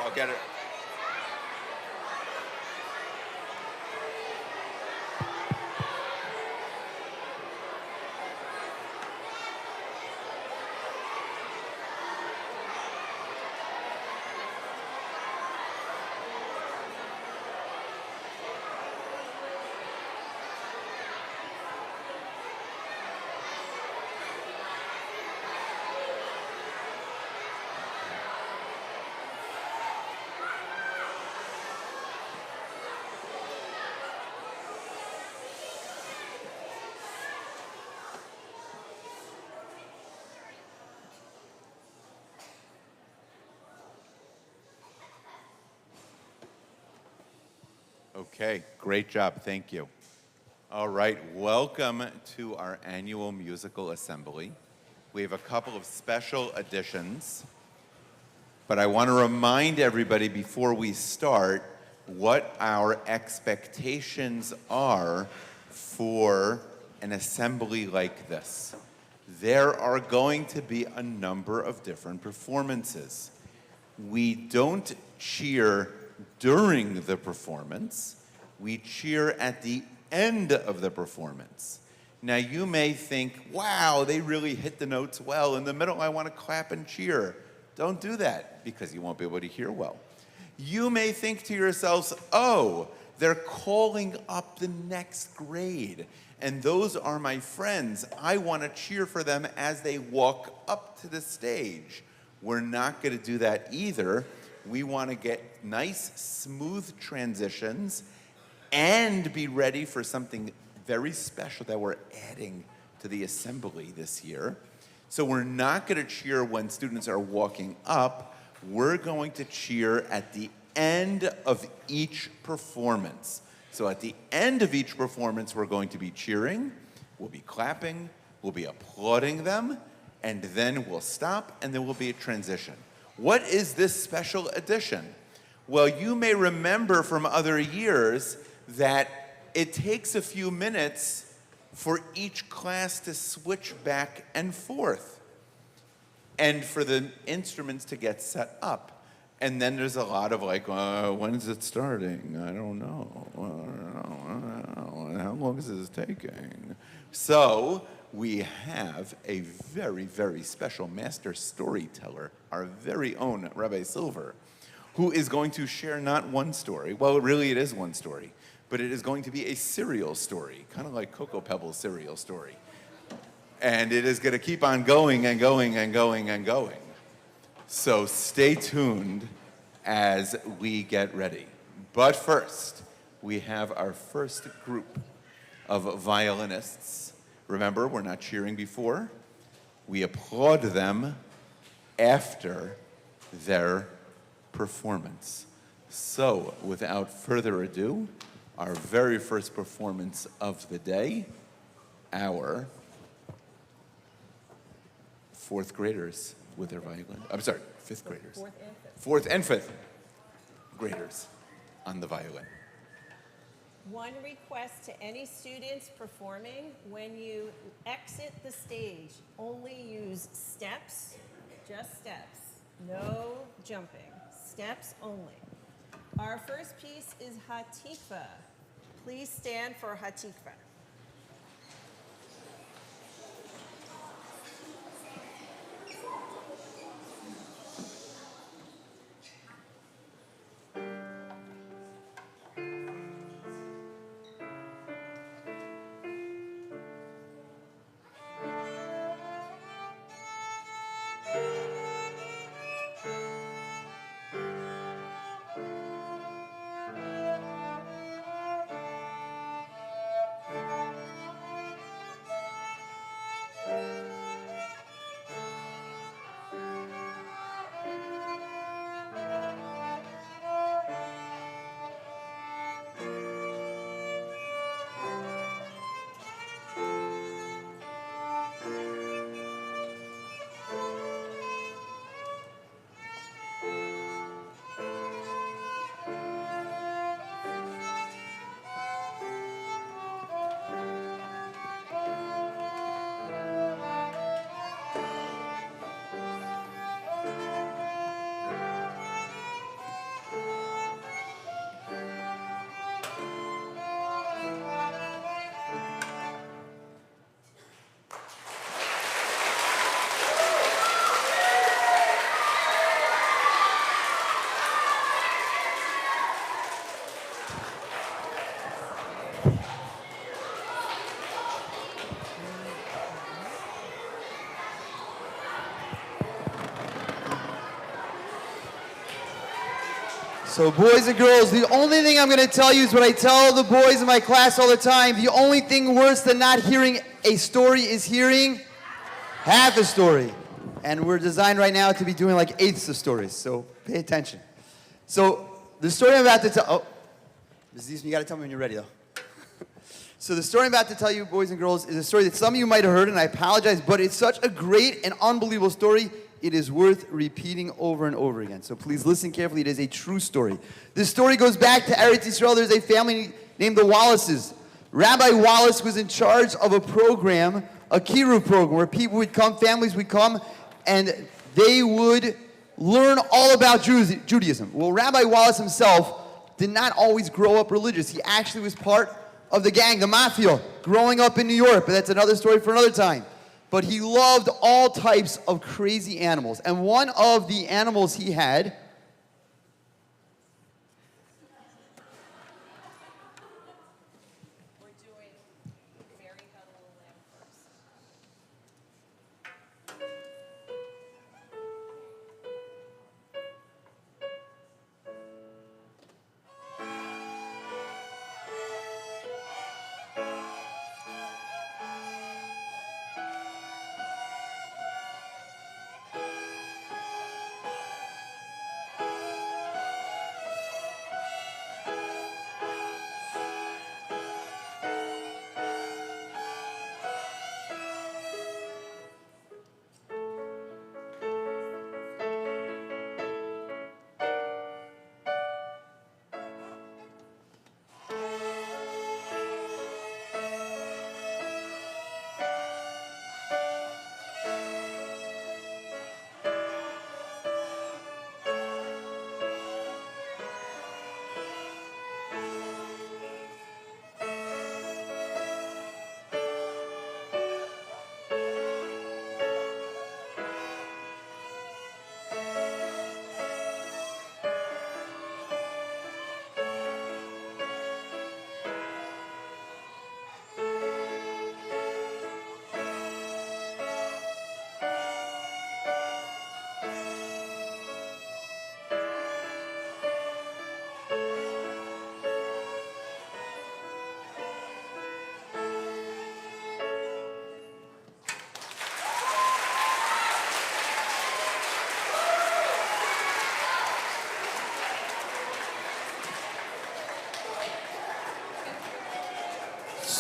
I'll get it. Okay, great job, thank you. All right, welcome to our annual musical assembly. We have a couple of special additions, but I want to remind everybody before we start what our expectations are for an assembly like this. There are going to be a number of different performances. We don't cheer during the performance, we cheer at the end of the performance. Now you may think, wow, they really hit the notes well. In the middle, I want to clap and cheer. Don't do that because you won't be able to hear well. You may think to yourselves, oh, they're calling up the next grade, and those are my friends. I want to cheer for them as they walk up to the stage. We're not going to do that either. We want to get nice, smooth transitions and be ready for something very special that we're adding to the assembly this year. So we're not going to cheer when students are walking up. We're going to cheer at the end of each performance. So at the end of each performance, we're going to be cheering, we'll be clapping, we'll be applauding them, and then we'll stop, and there will be a transition. What is this special edition? Well, you may remember from other years that it takes a few minutes for each class to switch back and forth, and for the instruments to get set up. And then there's a lot of like, when is it starting? I don't know. How long is this taking? So we have a very, very special master storyteller, our very own Rabbi Silver, who is going to share not one story. Well, really it is one story, but it is going to be a serial story, kind of like Cocoa Pebbles' serial story. And it is going to keep on going and going and going and going. So stay tuned as we get ready. But first, we have our first group of violinists. Remember, we're not cheering before. We applaud them after their performance. So, without further ado, our very first performance of the day, our fourth graders with their violin. I'm sorry, fifth graders. Fourth and fifth graders on the violin. One request to any students performing: when you exit the stage, only use steps, just steps, no jumping, steps only. Our first piece is Hatikva. Please stand for Hatikva. So boys and girls, the only thing I'm going to tell you is what I tell the boys in my class all the time. The only thing worse than not hearing a story is hearing half a story. And we're designed right now to be doing like eighths of stories, so pay attention. So the story I'm about to tell, you got to tell me when you're ready though. So the story I'm about to tell you, boys and girls, is a story that some of you might have heard, and I apologize, but it's such a great and unbelievable story, it is worth repeating over and over again. So please listen carefully, it is a true story. This story goes back to Eretz Yisrael. There's a family named the Wallaces. Rabbi Wallace was in charge of a program, a Kiruv program, where people would come, families would come, and they would learn all about Judaism. Well, Rabbi Wallace himself did not always grow up religious. He actually was part of the gang, the mafia, growing up in New York, but that's another story for another time. But he loved all types of crazy animals. And one of the animals he had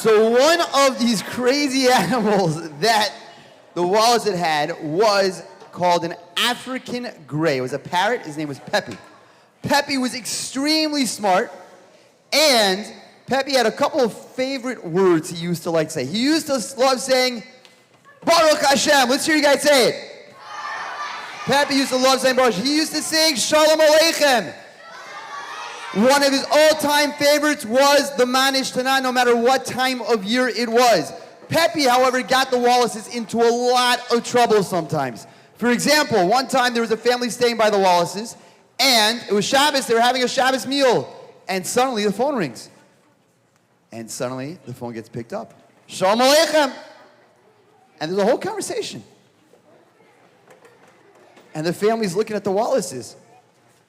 So one of these crazy animals that the Wallace had was called an African gray. It was a parrot. His name was Pepe. Pepe was extremely smart, and Pepe had a couple of favorite words he used to like to say. He used to love saying, Baruch Hashem. Let's hear you guys say it. Pepe used to love saying Baruch. He used to sing Shalom Aleichem. One of his all-time favorites was the Manish Tanah, no matter what time of year it was. Pepe, however, got the Wallaces into a lot of trouble sometimes. For example, one time there was a family staying by the Wallaces, and it was Shabbos, they were having a Shabbos meal, and suddenly the phone rings. And suddenly the phone gets picked up. Shalom Aleichem. And there's a whole conversation. And the family's looking at the Wallaces.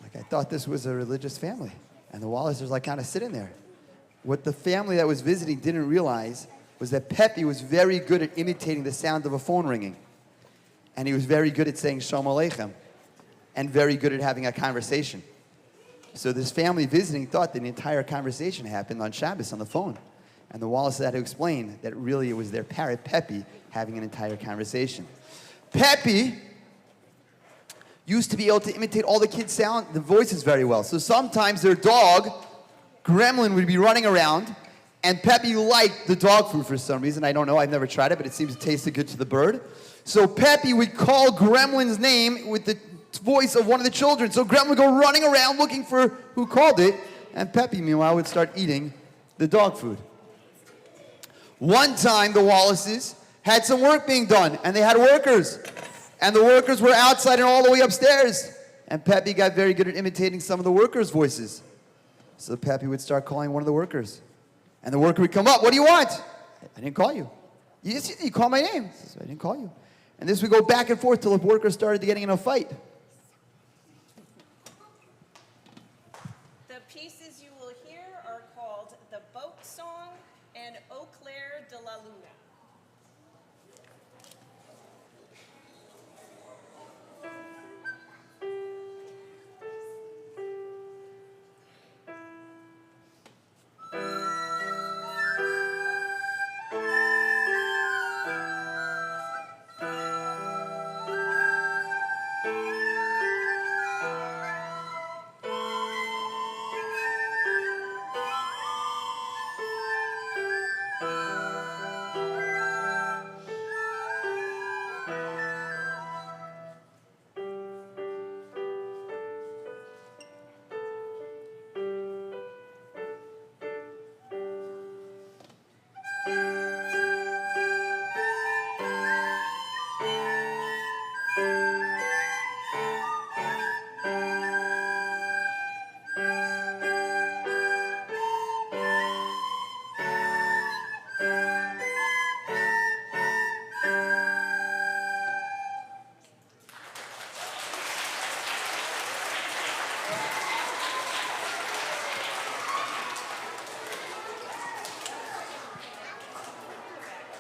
Like, I thought this was a religious family. And the Wallaces like kind of sitting there. What the family that was visiting didn't realize was that Pepe was very good at imitating the sound of a phone ringing. And he was very good at saying Shalom Aleichem. And very good at having a conversation. So this family visiting thought that the entire conversation happened on Shabbos on the phone. And the Wallaces had to explain that really it was their parrot, Pepe, having an entire conversation. Pepe used to be able to imitate all the kids' the voices very well. So sometimes their dog, Gremlin, would be running around, and Pepe liked the dog food for some reason. I don't know, I've never tried it, but it seems to taste good to the bird. So Pepe would call Gremlin's name with the voice of one of the children. So Gremlin would go running around looking for who called it, and Pepe, meanwhile, would start eating the dog food. One time, the Wallaces had some work being done, and they had workers. And the workers were outside and all the way upstairs. And Pepe got very good at imitating some of the workers' voices. So Pepe would start calling one of the workers. And the worker would come up, what do you want? I didn't call you. You called my name. I didn't call you. And this would go back and forth till the workers started getting in a fight. The pieces you will hear are called The Boat Song and Au Clair de la Luna.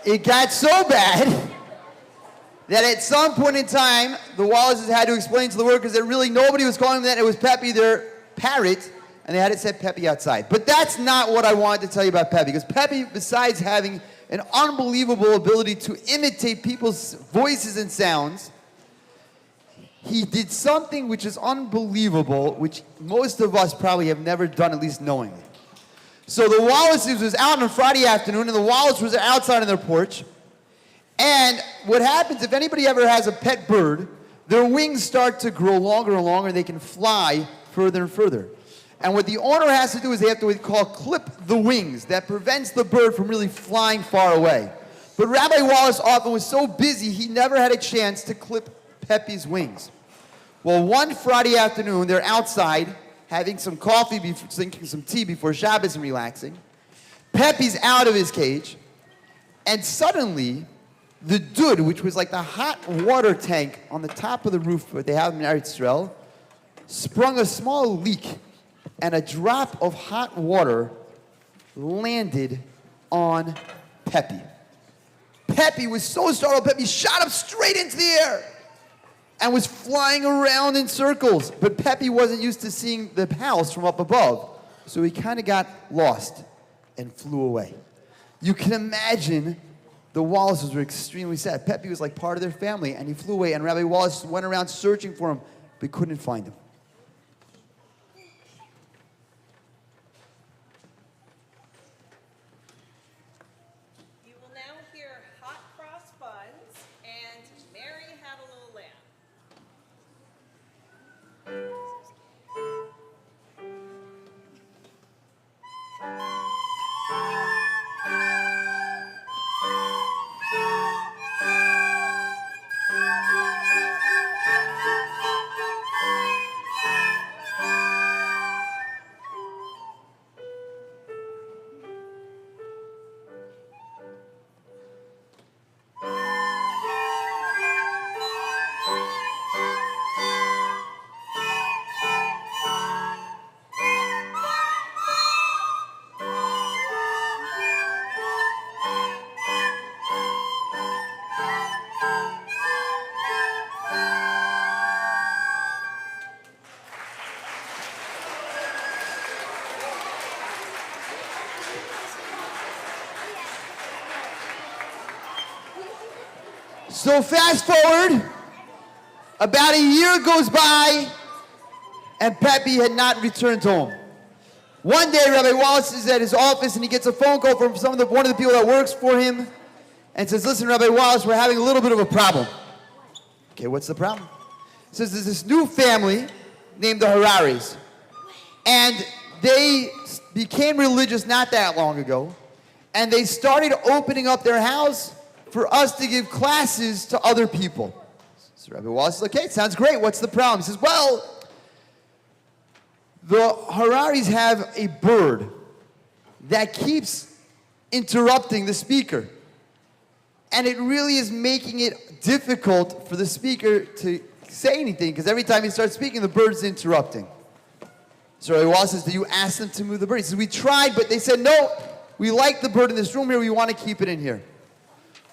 It got so bad that at some point in time, the Wallaces had to explain to the workers that really nobody was calling them that. It was Peppy, their parrot, and they had to set Peppy outside. But that's not what I wanted to tell you about Peppy, because Peppy, besides having an unbelievable ability to imitate people's voices and sounds, he did something which is unbelievable, which most of us probably have never done, at least knowingly. So the Wallaces was out on a Friday afternoon, and the Wallaces was outside on their porch. And what happens, if anybody ever has a pet bird, their wings start to grow longer and longer, and they can fly further and further. And what the owner has to do is they have to what we call clip the wings. That prevents the bird from really flying far away. But Rabbi Wallace often was so busy, he never had a chance to clip Peppy's wings. Well, one Friday afternoon, they're outside, having some coffee, drinking some tea before Shabbos and relaxing. Peppy's out of his cage, and suddenly, the dud, which was like the hot water tank on the top of the roof that they have in Eretz Yisrael, sprung a small leak, and a drop of hot water landed on Peppy. Peppy was so startled, Peppy shot up straight into the air and was flying around in circles. But Peppy wasn't used to seeing the house from up above, so he kind of got lost and flew away. You can imagine the Wallaces were extremely sad. Peppy was like part of their family, and he flew away, and Rabbi Wallace went around searching for him, but couldn't find him. You will now hear Hot Cross Buns and Mary Had a Little Lamb. So fast forward, about a year goes by, and Peppy had not returned home. One day, Rabbi Wallace is at his office, and he gets a phone call from one of the people that works for him, and says, "Listen, Rabbi Wallace, we're having a little bit of a problem." Okay, what's the problem? He says, "There's this new family named the Hararis, and they became religious not that long ago, and they started opening up their house for us to give classes to other people." So Rabbi Wallace says, "Okay, sounds great. What's the problem?" He says, "Well, the Hararis have a bird that keeps interrupting the speaker. And it really is making it difficult for the speaker to say anything, because every time he starts speaking, the bird's interrupting." So Rabbi Wallace says, do you ask them to move the bird? He says, we tried, but they said, no, we like the bird in this room here. We want to keep it in here.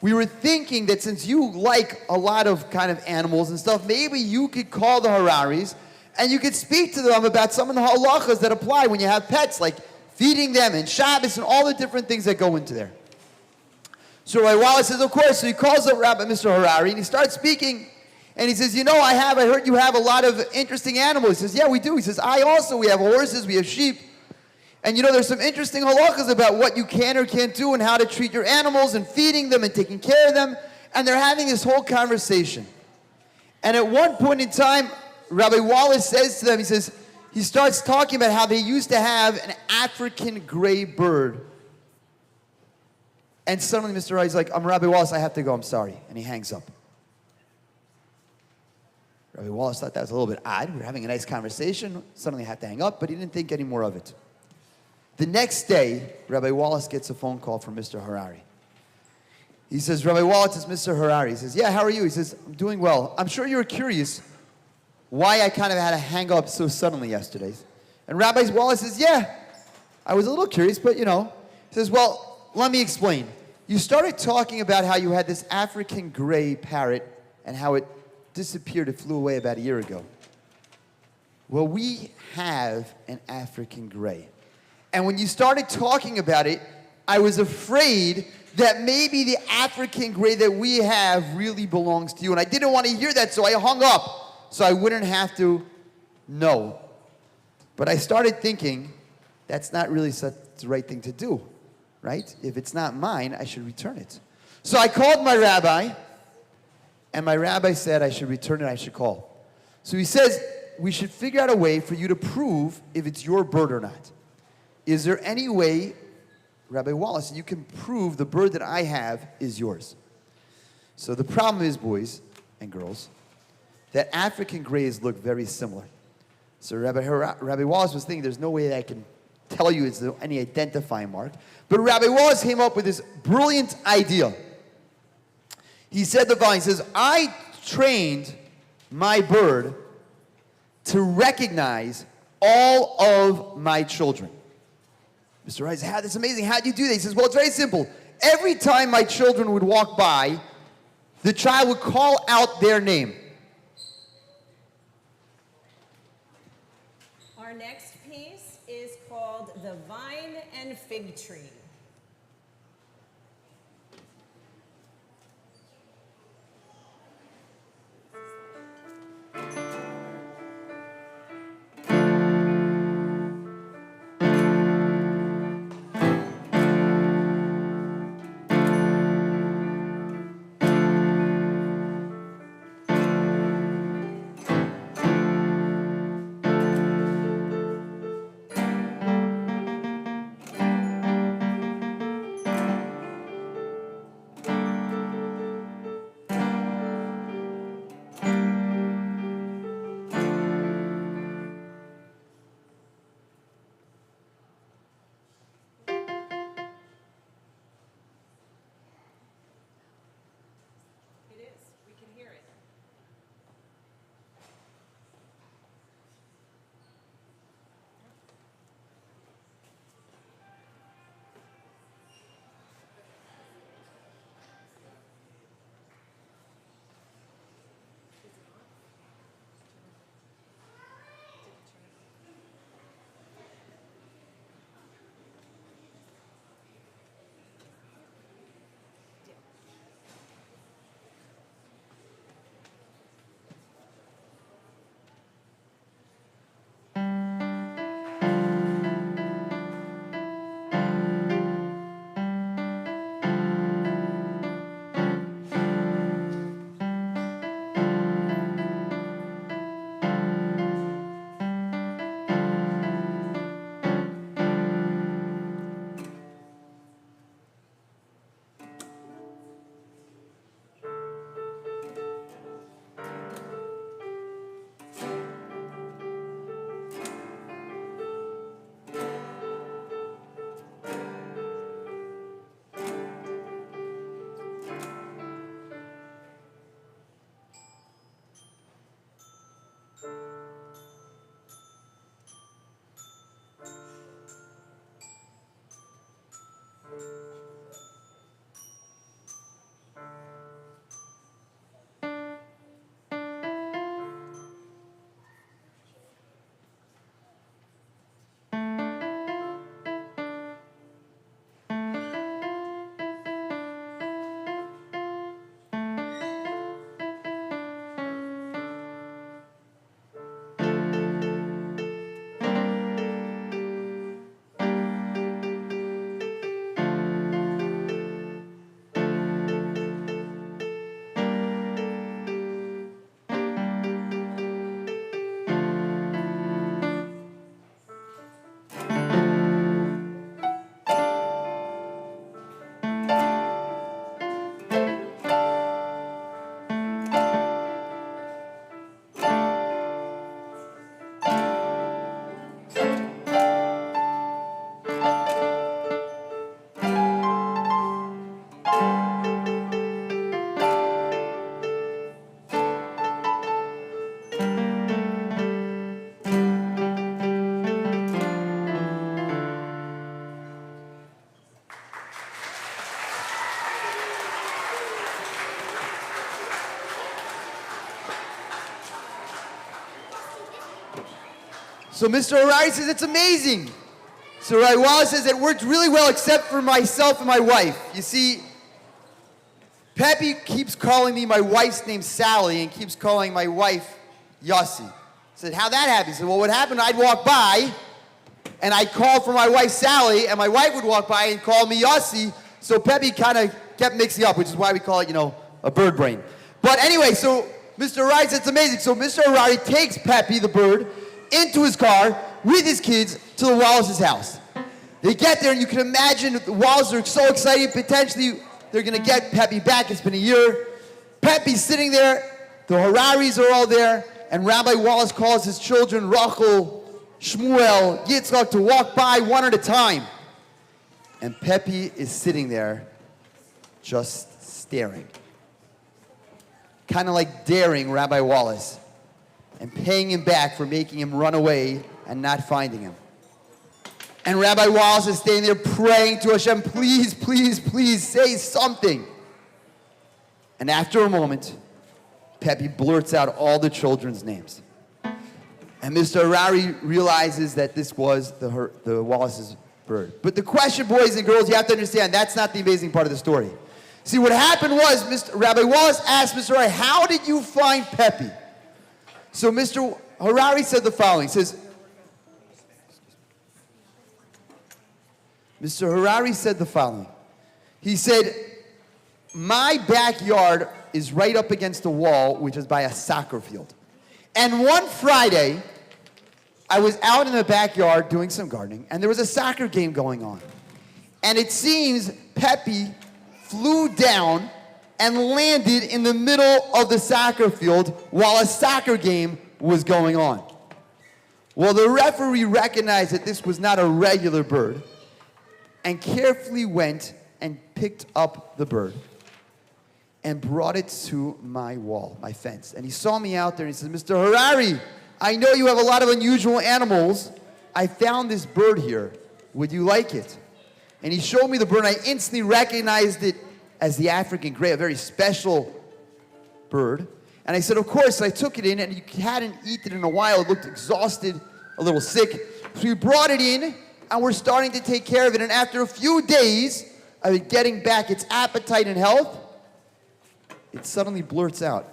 We were thinking that since you like a lot of kind of animals and stuff, maybe you could call the Hararis and you could speak to them about some of the halachas that apply when you have pets, like feeding them and Shabbos and all the different things that go into there. So Rabbi Wallace says, of course. So he calls up Rabbi Mr. Harari and he starts speaking. And he says, I heard you have a lot of interesting animals. He says, yeah, we do. He says, we have horses, we have sheep. And there's some interesting halachas about what you can or can't do and how to treat your animals and feeding them and taking care of them. And they're having this whole conversation. And at one point in time, Rabbi Wallace says to them, he starts talking about how they used to have an African gray bird. And suddenly Mr. Harari's like, I'm Rabbi Wallace, I have to go, I'm sorry. And he hangs up. Rabbi Wallace thought that was a little bit odd. We were having a nice conversation. Suddenly I had to hang up, but he didn't think any more of it. The next day, Rabbi Wallace gets a phone call from Mr. Harari. He says, Rabbi Wallace, it's Mr. Harari. He says, yeah, how are you? He says, I'm doing well. I'm sure you were curious why I kind of had to hang up so suddenly yesterday. And Rabbi Wallace says, yeah, I was a little curious, but He says, well, let me explain. You started talking about how you had this African gray parrot and how it disappeared. It flew away about a year ago. Well, we have an African gray. And when you started talking about it, I was afraid that maybe the African gray that we have really belongs to you. And I didn't want to hear that, so I hung up so I wouldn't have to know. But I started thinking, that's not really such the right thing to do, right? If it's not mine, I should return it. So I called my rabbi, and my rabbi said I should return it, I should call. So he says, we should figure out a way for you to prove if it's your bird or not. Is there any way, Rabbi Wallace, you can prove the bird that I have is yours? So the problem is, boys and girls, that African grays look very similar. So Rabbi Wallace was thinking there's no way that I can tell you it's any identifying mark. But Rabbi Wallace came up with this brilliant idea. He said the following, he says, I trained my bird to recognize all of my children. Mr. Rice, that's amazing. How do you do that? He says, well, it's very simple. Every time my children would walk by, the child would call out their name. Our next piece is called The Vine and Fig Tree. So Mr. Harari says, it's amazing. So Rabbi Wallace says, it worked really well except for myself and my wife. You see, Pepe keeps calling me, my wife's name's Sally, and keeps calling my wife Yossi. I said, how'd that happen? He said, well, what happened, I'd walk by, and I'd call for my wife Sally, and my wife would walk by and call me Yossi, so Pepe kind of kept mixing up, which is why we call it, a bird brain. But anyway, so Mr. Harari said, it's amazing. So Mr. Harari takes Pepe, the bird, into his car with his kids to the Wallace's house. They get there, and you can imagine the Wallaces are so excited, potentially they're going to get Pepe back. It's been a year. Pepe's sitting there, the Hararis are all there, and Rabbi Wallace calls his children, Rachel, Shmuel, Yitzchak, to walk by one at a time. And Pepe is sitting there just staring. Kind of like daring Rabbi Wallace and paying him back for making him run away and not finding him. And Rabbi Wallace is standing there praying to Hashem, please, please, please say something. And after a moment, Pepe blurts out all the children's names. And Mr. Harari realizes that this was the Wallace's bird. But the question, boys and girls, you have to understand, that's not the amazing part of the story. See, what happened was Rabbi Wallace asked Mr. Harari, how did you find Pepe? So Mr. Harari said the following. He says, Mr. Harari said the following. He said, my backyard is right up against a wall, which is by a soccer field. And one Friday, I was out in the backyard doing some gardening, and there was a soccer game going on. And it seems Pepe flew down and landed in the middle of the soccer field while a soccer game was going on. Well, the referee recognized that this was not a regular bird and carefully went and picked up the bird and brought it to my wall, my fence. And he saw me out there and he said, Mr. Harari, I know you have a lot of unusual animals. I found this bird here. Would you like it? And he showed me the bird, and I instantly recognized it as the African gray, a very special bird. And I said, of course. So I took it in, and he hadn't eaten in a while. It looked exhausted, a little sick. So we brought it in, and we're starting to take care of it. And after a few days of it getting back its appetite and health, it suddenly blurts out,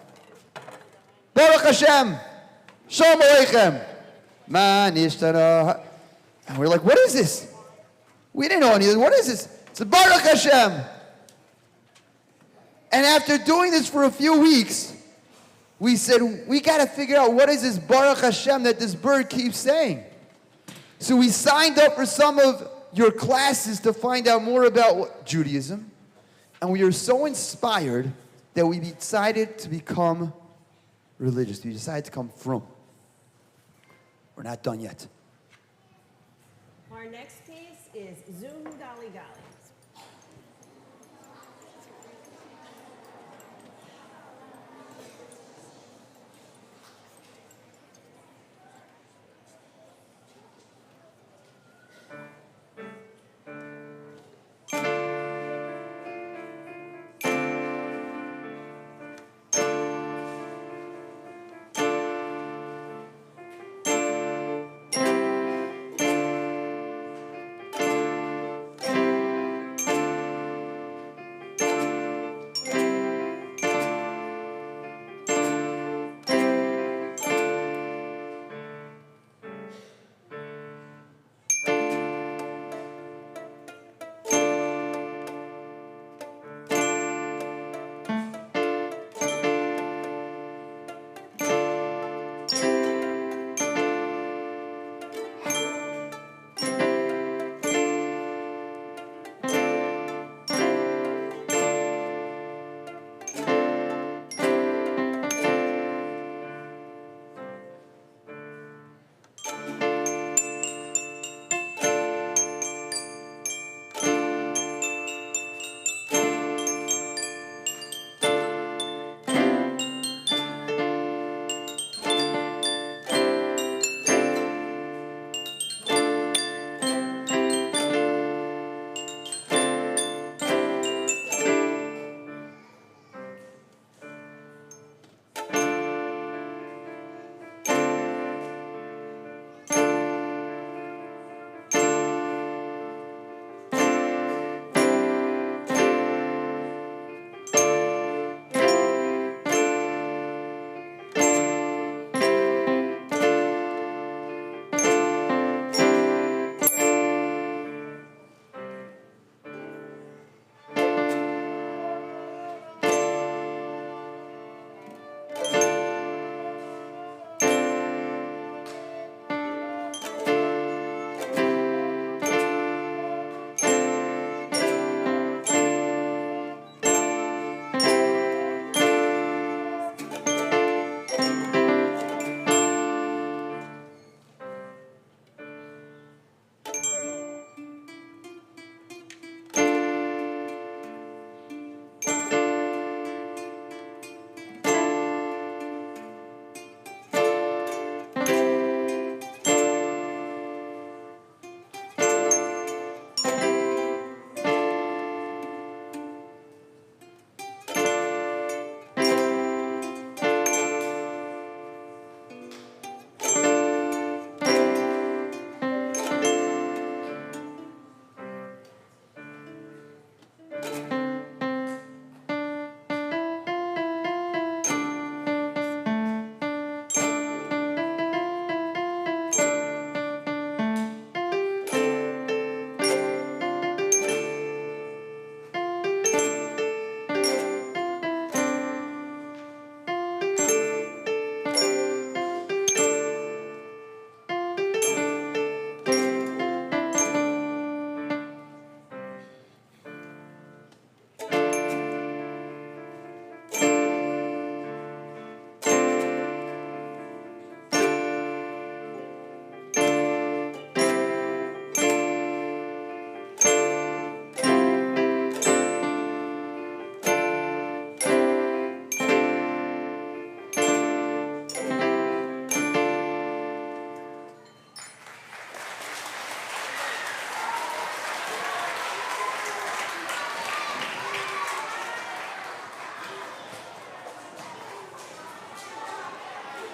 Baruch Hashem, Shalom Aleichem, Ma nishtara. And we're like, what is this? We didn't know anything. What is this? It's a Baruch Hashem. And after doing this for a few weeks, we said, we got to figure out what is this Baruch Hashem that this bird keeps saying. So we signed up for some of your classes to find out more about Judaism. And we were so inspired that we decided to become religious. We decided to come from. We're not done yet. Our next piece is Zoom Gali Gali.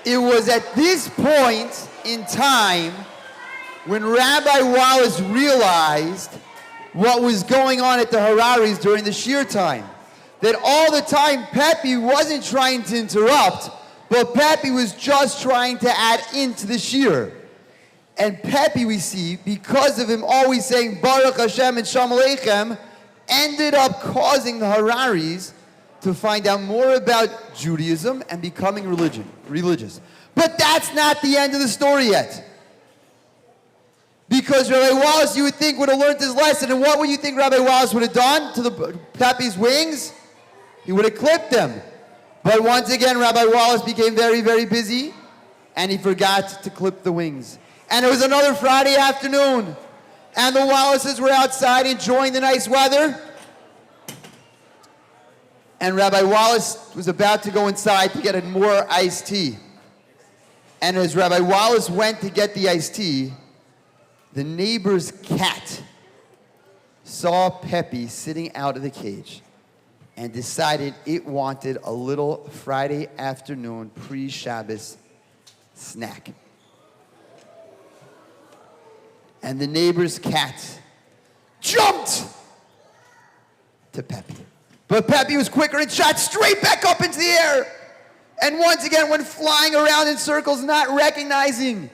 It was at this point in time when Rabbi Wallace realized what was going on at the Hararis during the shir time. That all the time Pepe wasn't trying to interrupt, but Pepe was just trying to add into the shir. And Pepe, we see, because of him always saying Baruch Hashem and Shalom Aleichem, ended up causing the Hararis to find out more about Judaism and becoming religious. But that's not the end of the story yet. Because Rabbi Wallace, you would think, would have learned his lesson. And what would you think Rabbi Wallace would have done to the Pepe's wings? He would have clipped them. But once again, Rabbi Wallace became very, very busy, and he forgot to clip the wings. And it was another Friday afternoon, and the Wallaces were outside enjoying the nice weather. And Rabbi Wallace was about to go inside to get more iced tea. And as Rabbi Wallace went to get the iced tea, the neighbor's cat saw Pepe sitting out of the cage and decided it wanted a little Friday afternoon pre-Shabbos snack. And the neighbor's cat jumped to Pepe. But Pepe was quicker and shot straight back up into the air. And once again went flying around in circles, not recognizing.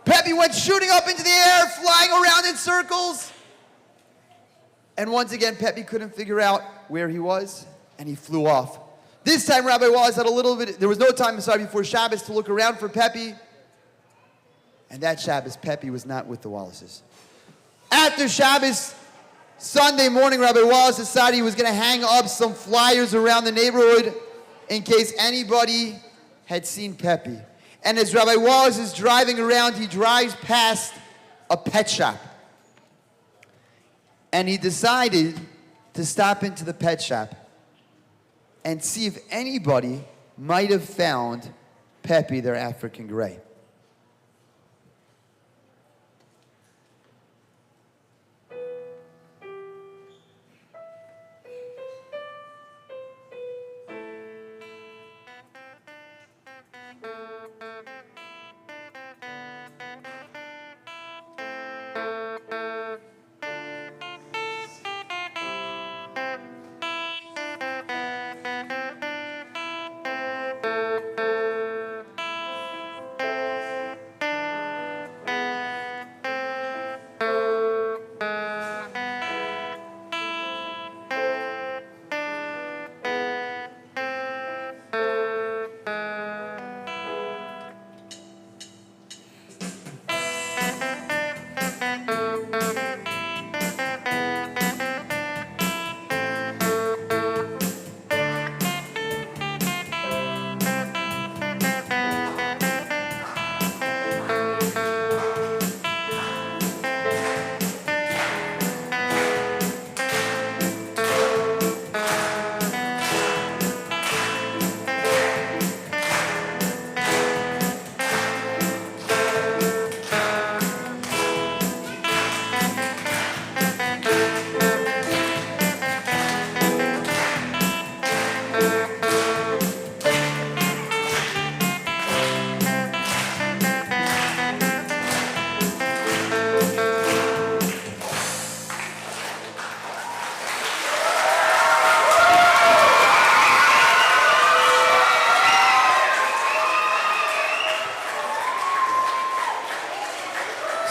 Pepe went shooting up into the air, flying around in circles. And once again, Pepe couldn't figure out where he was, and he flew off. This time, Rabbi Wallace had a little bit, there was no time before Shabbos to look around for Pepe. And that Shabbos, Pepe was not with the Wallaces. After Shabbos, Sunday morning, Rabbi Wallace decided he was going to hang up some flyers around the neighborhood in case anybody had seen Pepe. And as Rabbi Wallace is driving around, he drives past a pet shop. And he decided to stop into the pet shop and see if anybody might have found Pepe, their African gray.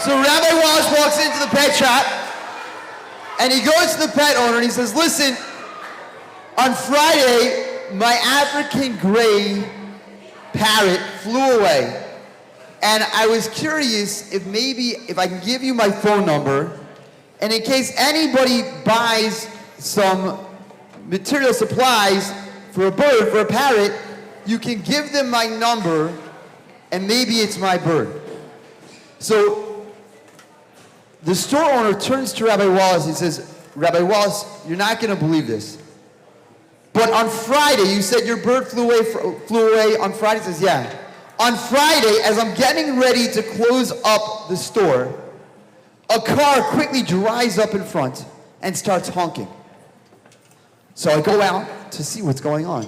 So Rabbi Wallace walks into the pet shop, and he goes to the pet owner, and he says, listen, on Friday, my African gray parrot flew away. And I was curious if maybe if I can give you my phone number, And in case anybody buys some material supplies for a bird, for a parrot, you can give them my number, and maybe it's my bird. So the store owner turns to Rabbi Wallace and says, Rabbi Wallace, you're not going to believe this, but on Friday, you said your bird flew away on Friday? He says, yeah. On Friday, as I'm getting ready to close up the store, a car quickly drives up in front and starts honking. So I go out to see what's going on.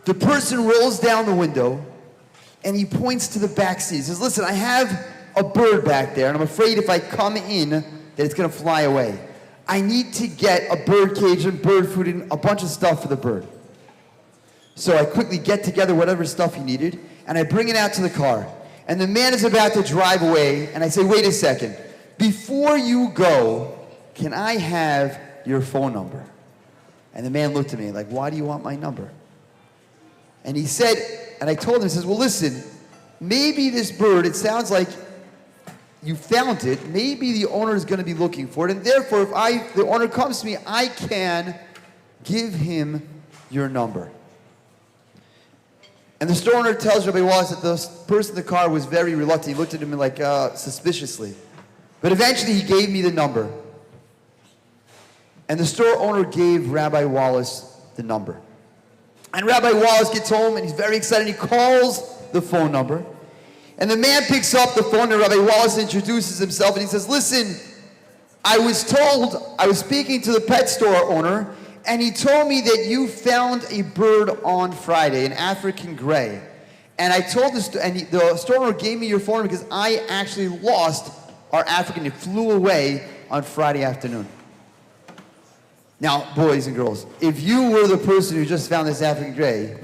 The person rolls down the window and he points to the back seat. He says, listen, I have a bird back there and I'm afraid if I come in that it's going to fly away. I need to get a bird cage and bird food and a bunch of stuff for the bird. So I quickly get together whatever stuff he needed and I bring it out to the car. And the man is about to drive away and I say, wait a second. Before you go, can I have your phone number? And the man looked at me like, why do you want my number? And he said, and I told him, he says, well, listen, maybe this bird, it sounds like you found it. Maybe the owner is going to be looking for it. And therefore, if the owner comes to me, I can give him your number. And the store owner tells Rabbi Wallace that the person in the car was very reluctant. He looked at him like suspiciously. But eventually he gave me the number. And the store owner gave Rabbi Wallace the number. And Rabbi Wallace gets home and he's very excited. He calls the phone number. And the man picks up the phone and Rabbi Wallace introduces himself and he says, listen, I was speaking to the pet store owner and he told me that you found a bird on Friday, an African gray. And I told the store owner gave me your phone because I actually lost our African. It flew away on Friday afternoon. Now, boys and girls, if you were the person who just found this African gray,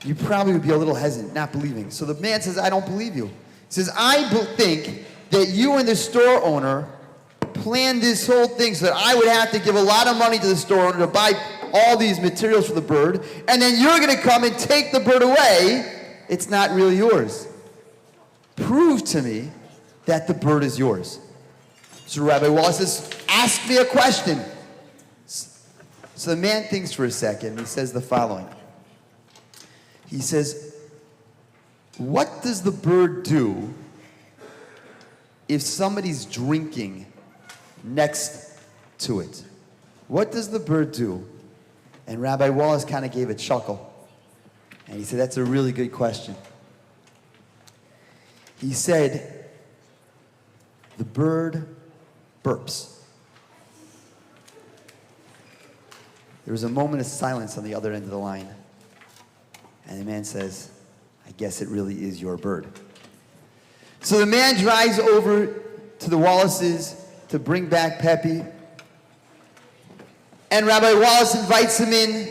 you probably would be a little hesitant, not believing. So the man says, I don't believe you. He says, I think that you and the store owner planned this whole thing so that I would have to give a lot of money to the store owner to buy all these materials for the bird, and then you're going to come and take the bird away. It's not really yours. Prove to me that the bird is yours. So Rabbi Wallace says, ask me a question. So the man thinks for a second. He says the following. He says, what does the bird do if somebody's drinking next to it? What does the bird do? And Rabbi Wallace kind of gave a chuckle. And he said, that's a really good question. He said, the bird burps. There was a moment of silence on the other end of the line. And the man says, I guess it really is your bird. So the man drives over to the Wallaces to bring back Peppy. And Rabbi Wallace invites him in,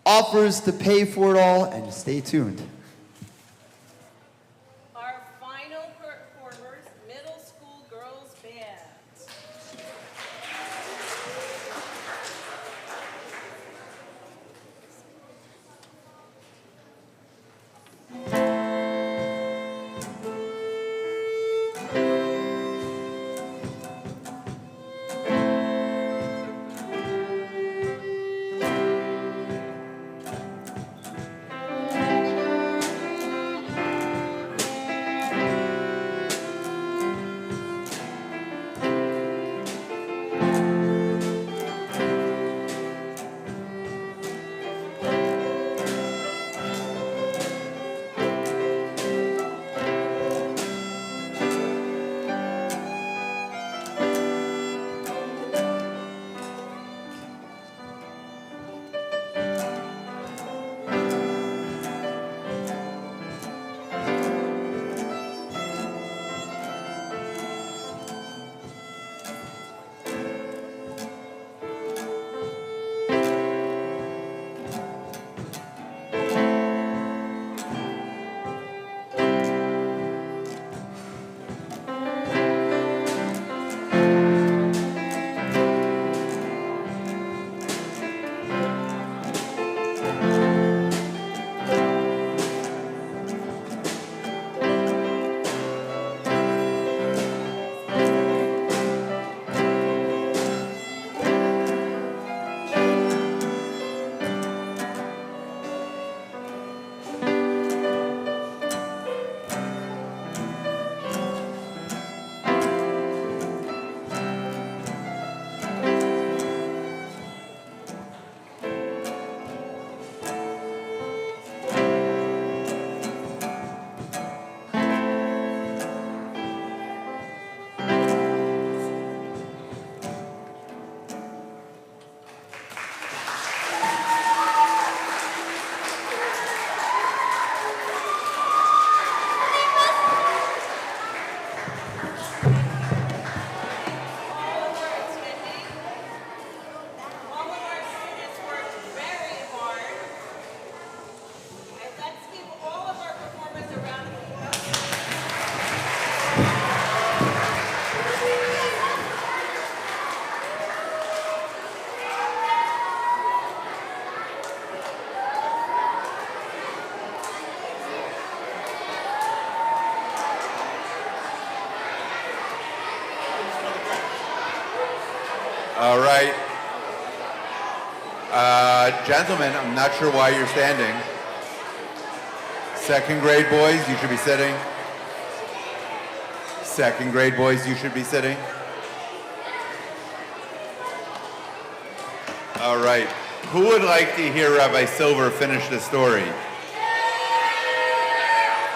offers to pay for it all, and stay tuned. Our final performers, middle school girls band. right. Gentlemen, I'm not sure why you're standing. Second grade boys, you should be sitting. Second grade boys, you should be sitting. All right. Who would like to hear Rabbi Silver finish the story?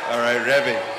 All right, Rebbe.